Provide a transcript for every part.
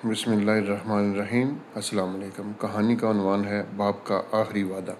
بسم اللہ الرحمن الرحیم۔ السلام علیکم۔ کہانی کا عنوان ہے باپ کا آخری وعدہ۔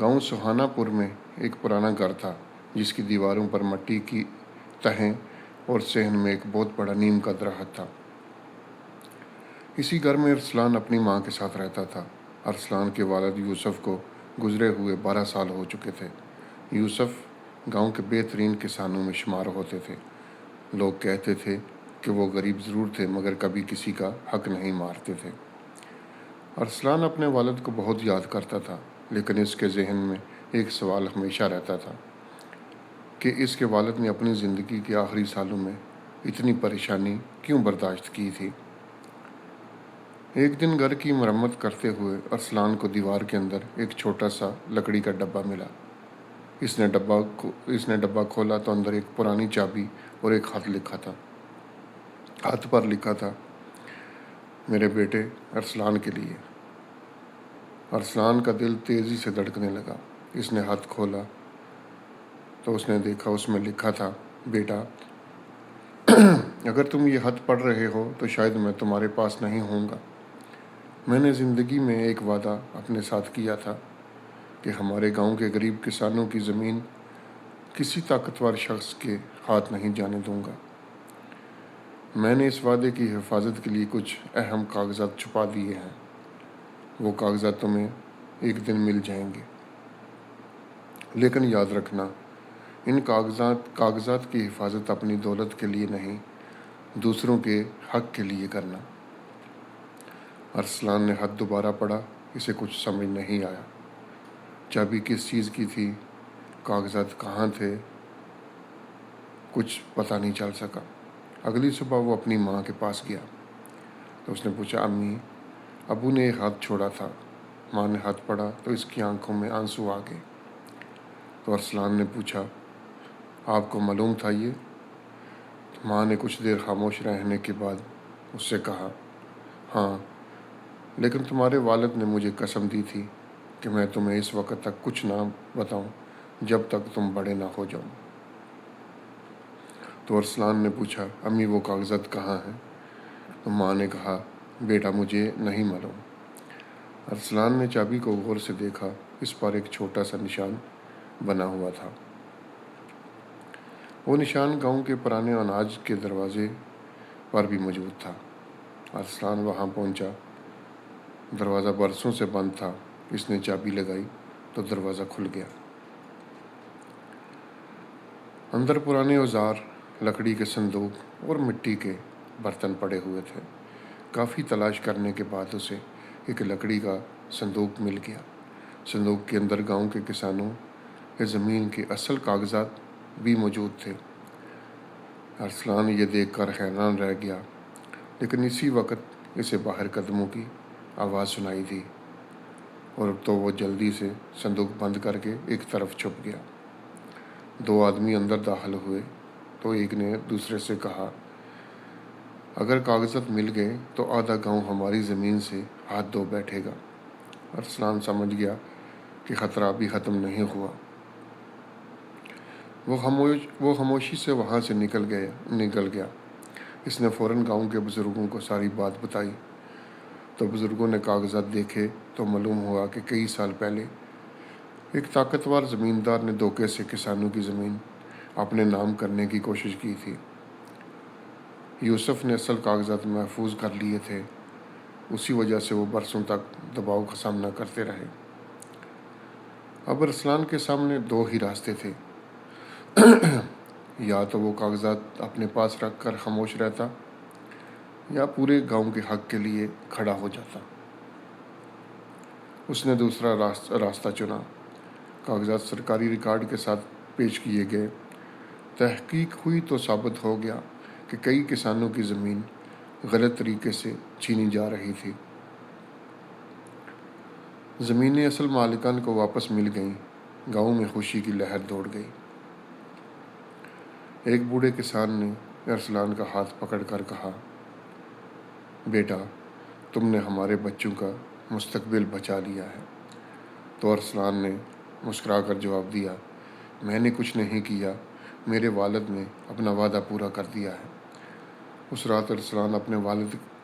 گاؤں سہانا پور میں ایک پرانا گھر تھا جس کی دیواروں پر مٹی کی تہیں اور صحن میں ایک بہت بڑا نیم کا درخت تھا۔ اسی گھر میں ارسلان اپنی ماں کے ساتھ رہتا تھا۔ ارسلان کے والد یوسف کو گزرے ہوئے 12 سال ہو چکے تھے۔ یوسف گاؤں کے بہترین کسانوں میں شمار ہوتے تھے۔ لوگ کہتے تھے کہ وہ غریب ضرور تھے مگر کبھی کسی کا حق نہیں مارتے تھے۔ ارسلان اپنے والد کو بہت یاد کرتا تھا، لیکن اس کے ذہن میں ایک سوال ہمیشہ رہتا تھا کہ اس کے والد نے اپنی زندگی کے آخری سالوں میں اتنی پریشانی کیوں برداشت کی تھی۔ ایک دن گھر کی مرمت کرتے ہوئے ارسلان کو دیوار کے اندر ایک چھوٹا سا لکڑی کا ڈبہ ملا۔ اس نے ڈبہ کھولا تو اندر ایک پرانی چابی اور ایک خط لکھا تھا۔ ہاتھ پر لکھا تھا، میرے بیٹے ارسلان کے لیے۔ ارسلان کا دل تیزی سے دھڑکنے لگا۔ اس نے ہاتھ کھولا تو اس نے دیکھا اس میں لکھا تھا، بیٹا اگر تم یہ خط پڑھ رہے ہو تو شاید میں تمہارے پاس نہیں ہوں گا۔ میں نے زندگی میں ایک وعدہ اپنے ساتھ کیا تھا کہ ہمارے گاؤں کے غریب کسانوں کی زمین کسی طاقتور شخص کے ہاتھ نہیں جانے دوں گا۔ میں نے اس وعدے کی حفاظت کے لیے کچھ اہم کاغذات چھپا دیے ہیں۔ وہ کاغذات تمہیں ایک دن مل جائیں گے، لیکن یاد رکھنا ان کاغذات کی حفاظت اپنی دولت کے لیے نہیں، دوسروں کے حق کے لیے کرنا۔ ارسلان نے خط دوبارہ پڑھا۔ اسے کچھ سمجھ نہیں آیا۔ چابی کس چیز کی تھی، کاغذات کہاں تھے، کچھ پتہ نہیں چل سکا۔ اگلی صبح وہ اپنی ماں کے پاس گیا تو اس نے پوچھا، امی ابو نے ایک ہاتھ چھوڑا تھا۔ ماں نے ہاتھ پڑھا تو اس کی آنکھوں میں آنسو آ گئے۔ تو ارسلان نے پوچھا، آپ کو معلوم تھا یہ؟ تو ماں نے کچھ دیر خاموش رہنے کے بعد اس سے کہا، ہاں، لیکن تمہارے والد نے مجھے قسم دی تھی کہ میں تمہیں اس وقت تک کچھ نہ بتاؤں جب تک تم بڑے نہ ہو جاؤ۔ تو ارسلان نے پوچھا، امی وہ کاغذات کہاں ہیں؟ تو ماں نے کہا، بیٹا مجھے نہیں معلوم۔ ارسلان نے چابی کو غور سے دیکھا۔ اس پر ایک چھوٹا سا نشان بنا ہوا تھا۔ وہ نشان گاؤں کے پرانے اناج کے دروازے پر بھی موجود تھا۔ ارسلان وہاں پہنچا۔ دروازہ برسوں سے بند تھا۔ اس نے چابی لگائی تو دروازہ کھل گیا۔ اندر پرانے اوزار، لکڑی کے صندوق اور مٹی کے برتن پڑے ہوئے تھے۔ کافی تلاش کرنے کے بعد اسے ایک لکڑی کا صندوق مل گیا۔ صندوق کے اندر گاؤں کے کسانوں کے زمین کے اصل کاغذات بھی موجود تھے۔ ارسلان یہ دیکھ کر حیران رہ گیا، لیکن اسی وقت اسے باہر قدموں کی آواز سنائی دی اور تو وہ جلدی سے صندوق بند کر کے ایک طرف چھپ گیا۔ 2 آدمی اندر داخل ہوئے تو ایک نے دوسرے سے کہا، اگر کاغذات مل گئے تو آدھا گاؤں ہماری زمین سے ہاتھ دھو بیٹھے گا۔ ارسلان سمجھ گیا کہ خطرہ ابھی ختم نہیں ہوا۔ وہ خاموشی سے وہاں سے نکل گیا۔ اس نے فوراً گاؤں کے بزرگوں کو ساری بات بتائی تو بزرگوں نے کاغذات دیکھے تو معلوم ہوا کہ کئی سال پہلے ایک طاقتور زمیندار نے دھوکے سے کسانوں کی زمین اپنے نام کرنے کی کوشش کی تھی۔ یوسف نے اصل کاغذات محفوظ کر لیے تھے، اسی وجہ سے وہ برسوں تک دباؤ کا سامنا کرتے رہے۔ اب ارسلان کے سامنے 2 ہی راستے تھے، یا تو وہ کاغذات اپنے پاس رکھ کر خاموش رہتا یا پورے گاؤں کے حق کے لیے کھڑا ہو جاتا۔ اس نے دوسرا راستہ چنا۔ کاغذات سرکاری ریکارڈ کے ساتھ پیش کیے گئے۔ تحقیق ہوئی تو ثابت ہو گیا کہ کئی کسانوں کی زمین غلط طریقے سے چھینی جا رہی تھی۔ زمینیں اصل مالکان کو واپس مل گئیں۔ گاؤں میں خوشی کی لہر دوڑ گئی۔ ایک بوڑھے کسان نے ارسلان کا ہاتھ پکڑ کر کہا، بیٹا تم نے ہمارے بچوں کا مستقبل بچا لیا ہے۔ تو ارسلان نے مسکرا کر جواب دیا، میں نے کچھ نہیں کیا، میرے والد نے اپنا وعدہ پورا کر دیا ہے۔ اس رات ارسلان اپنے والد